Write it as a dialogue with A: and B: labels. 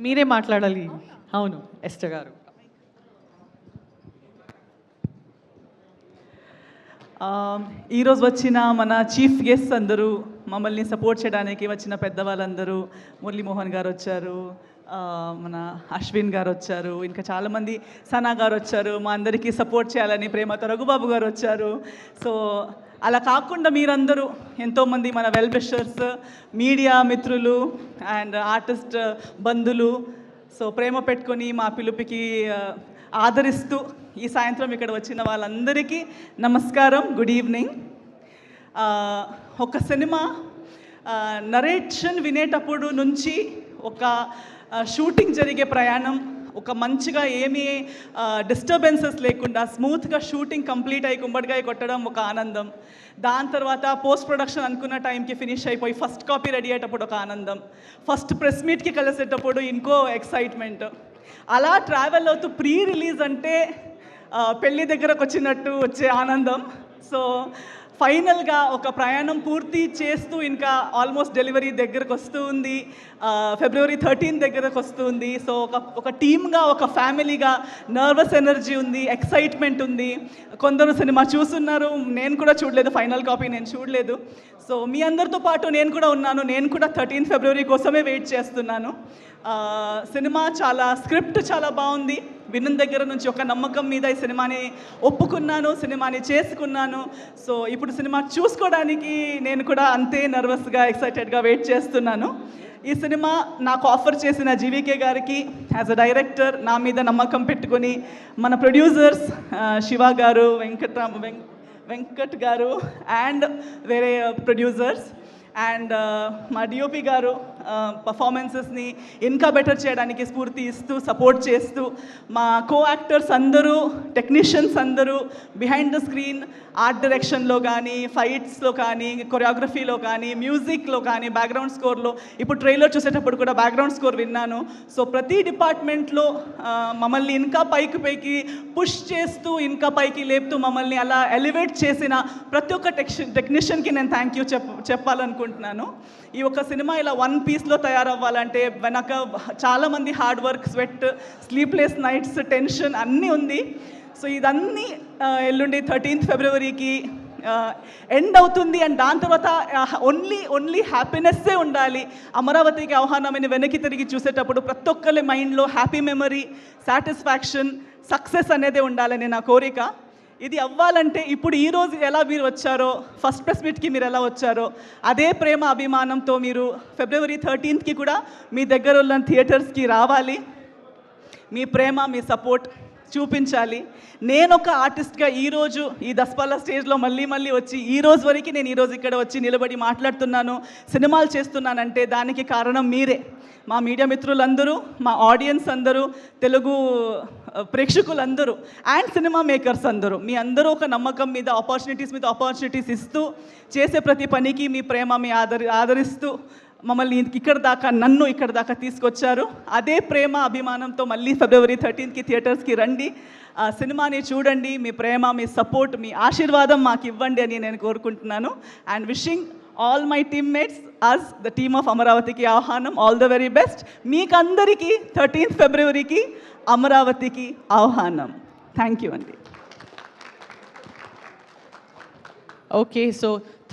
A: మీరే మాట్లాడాలి. అవును, ఎస్టర్ గారు.
B: ఈరోజు వచ్చిన మన చీఫ్ గెస్ట్ అందరూ, మమ్మల్ని సపోర్ట్ చేయడానికి వచ్చిన పెద్దవాళ్ళందరూ, మురళీమోహన్ గారు వచ్చారు, మన అశ్విన్ గారు వచ్చారు, ఇంకా చాలామంది, సనా గారు వచ్చారు, మా అందరికీ సపోర్ట్ చేయాలని ప్రేమతో రఘుబాబు గారు వచ్చారు. సో అలా కాకుండా మీరందరూ ఎంతోమంది మన వెల్ విషర్స్, మీడియా మిత్రులు అండ్ ఆర్టిస్ట్ బంధువులు, సో ప్రేమ పెట్టుకొని మా పిలుపుకి ఆదరిస్తూ ఈ సాయంత్రం ఇక్కడ వచ్చిన వాళ్ళందరికీ నమస్కారం, గుడ్ ఈవినింగ్. ఒక సినిమా నరేషన్ వినేటప్పుడు నుంచి ఒక షూటింగ్ జరిగే ప్రయాణం, ఒక మంచిగా ఏమీ డిస్టర్బెన్సెస్ లేకుండా స్మూత్గా షూటింగ్ కంప్లీట్ అయ్యి గుమ్మడికాయ కొట్టడం ఒక ఆనందం. దాని తర్వాత పోస్ట్ ప్రొడక్షన్ అనుకున్న టైంకి ఫినిష్ అయిపోయి ఫస్ట్ కాపీ రెడీ అయ్యేటప్పుడు ఒక ఆనందం, ఫస్ట్ ప్రెస్ మీట్కి కలిసేటప్పుడు ఇంకో ఎక్సైట్మెంట్. అలా ట్రావెల్ అవుతూ ప్రీ రిలీజ్ అంటే పెళ్ళి దగ్గరకు వచ్చినట్టు వచ్చే ఆనందం. సో ఫైనల్గా ఒక ప్రయాణం పూర్తి చేస్తూ ఇంకా ఆల్మోస్ట్ డెలివరీ దగ్గరకు వస్తూ ఉంది, February 13 దగ్గరకు వస్తుంది. సో ఒక టీమ్గా, ఒక ఫ్యామిలీగా నర్వస్ ఎనర్జీ ఉంది, ఎక్సైట్మెంట్ ఉంది. కొందరు సినిమా చూస్తున్నారు, నేను కూడా చూడలేదు, ఫైనల్ కాపీ నేను చూడలేదు. సో మీ అందరితో పాటు నేను కూడా ఉన్నాను, నేను కూడా 13 February కోసమే వెయిట్ చేస్తున్నాను. సినిమా చాలా, స్క్రిప్ట్ చాలా బాగుంది. విన్న దగ్గర నుంచి ఒక నమ్మకం మీద ఈ సినిమాని ఒప్పుకున్నాను, సినిమాని చేసుకున్నాను. సో ఇప్పుడు సినిమా చూసుకోవడానికి నేను కూడా అంతే నర్వస్గా, ఎక్సైటెడ్గా వెయిట్ చేస్తున్నాను. ఈ సినిమా నాకు ఆఫర్ చేసిన జీవీకే గారికి యాజ్ అ డైరెక్టర్ నా మీద నమ్మకం పెట్టుకొని, మన ప్రొడ్యూసర్స్ శివ గారు, వెంకట్ గారు అండ్ వేరే ప్రొడ్యూసర్స్ అండ్ మా డిఓపి గారు పర్ఫార్మెన్సెస్ని ఇంకా బెటర్ చేయడానికి స్ఫూర్తి ఇస్తూ, సపోర్ట్ చేస్తూ, మా కో యాక్టర్స్ అందరూ, టెక్నీషియన్స్ అందరూ బిహైండ్ ద స్క్రీన్ ఆర్ట్ డైరెక్షన్లో కానీ, ఫైట్స్లో కానీ, కొరియోగ్రఫీలో కానీ, మ్యూజిక్లో కానీ, బ్యాక్గ్రౌండ్ స్కోర్లో, ఇప్పుడు ట్రైలర్ చూసేటప్పుడు కూడా బ్యాక్గ్రౌండ్ స్కోర్ విన్నాను. సో ప్రతి డిపార్ట్మెంట్లో మమ్మల్ని ఇంకా పైకి పుష్ చేస్తూ, ఇంకా పైకి లేపుతూ, మమ్మల్ని అలా ఎలివేట్ చేసిన ప్రతి ఒక్క టెక్నీషియన్కి నేను థ్యాంక్ యూ చెప్పాలనుకుంటున్నాను. ఈ ఒక సినిమా ఇలా వన్ పీస్లో తయారవ్వాలంటే వెనక చాలామంది hard work, sweat, sleepless nights, tension అన్నీ ఉంది. సో ఇదన్నీ ఎల్లుండి 13th Februaryకి ఎండ్ అవుతుంది. అండ్ దాని తర్వాత ఓన్లీ హ్యాపీనెస్సే ఉండాలి. అమరావతికి ఆహ్వానమని వెనక్కి తిరిగి చూసేటప్పుడు ప్రతి ఒక్కరి మైండ్లో హ్యాపీ మెమరీ, సాటిస్ఫాక్షన్, సక్సెస్ అనేది ఉండాలని నా కోరిక. ఇది అవ్వాలంటే ఇప్పుడు ఈరోజు ఎలా మీరు వచ్చారో, ఫస్ట్ ప్రెస్ మీట్కి మీరు ఎలా వచ్చారో, అదే ప్రేమ అభిమానంతో మీరు February 13th కూడా మీ దగ్గర ఉన్న థియేటర్స్కి రావాలి. మీ ప్రేమ, మీ సపోర్ట్ చూపించాలి. నేను ఒక ఆర్టిస్ట్గా ఈరోజు ఈ దస్పాల స్టేజ్లో మళ్ళీ వచ్చి ఈరోజు వరకు నేను ఈరోజు ఇక్కడ వచ్చి నిలబడి మాట్లాడుతున్నాను, సినిమాలు చేస్తున్నానంటే దానికి కారణం మీరే, మా మీడియా మిత్రులందరూ, మా ఆడియన్స్ అందరూ, తెలుగు ప్రేక్షకులందరూ అండ్ సినిమా మేకర్స్ అందరూ. మీ అందరూ ఒక నమ్మకం మీద ఆపర్చునిటీస్ ఇస్తూ, చేసే ప్రతి పనికి మీ ప్రేమ, మీ ఆదరిస్తూ మమ్మల్ని నన్ను ఇక్కడ దాకా తీసుకొచ్చారు. అదే ప్రేమ అభిమానంతో మళ్ళీ February 13th థియేటర్స్కి రండి, సినిమాని చూడండి. మీ ప్రేమ, మీ సపోర్ట్, మీ ఆశీర్వాదం మాకు ఇవ్వండి అని నేను కోరుకుంటున్నాను. And wishing all my teammates, as the team of అమరావతికి ఆహ్వానం, ఆల్ ద వెరీ బెస్ట్. మీకందరికీ 13th Februaryకి అమరావతికి ఆహ్వానం. థ్యాంక్ యూ అండి.
A: Okay, so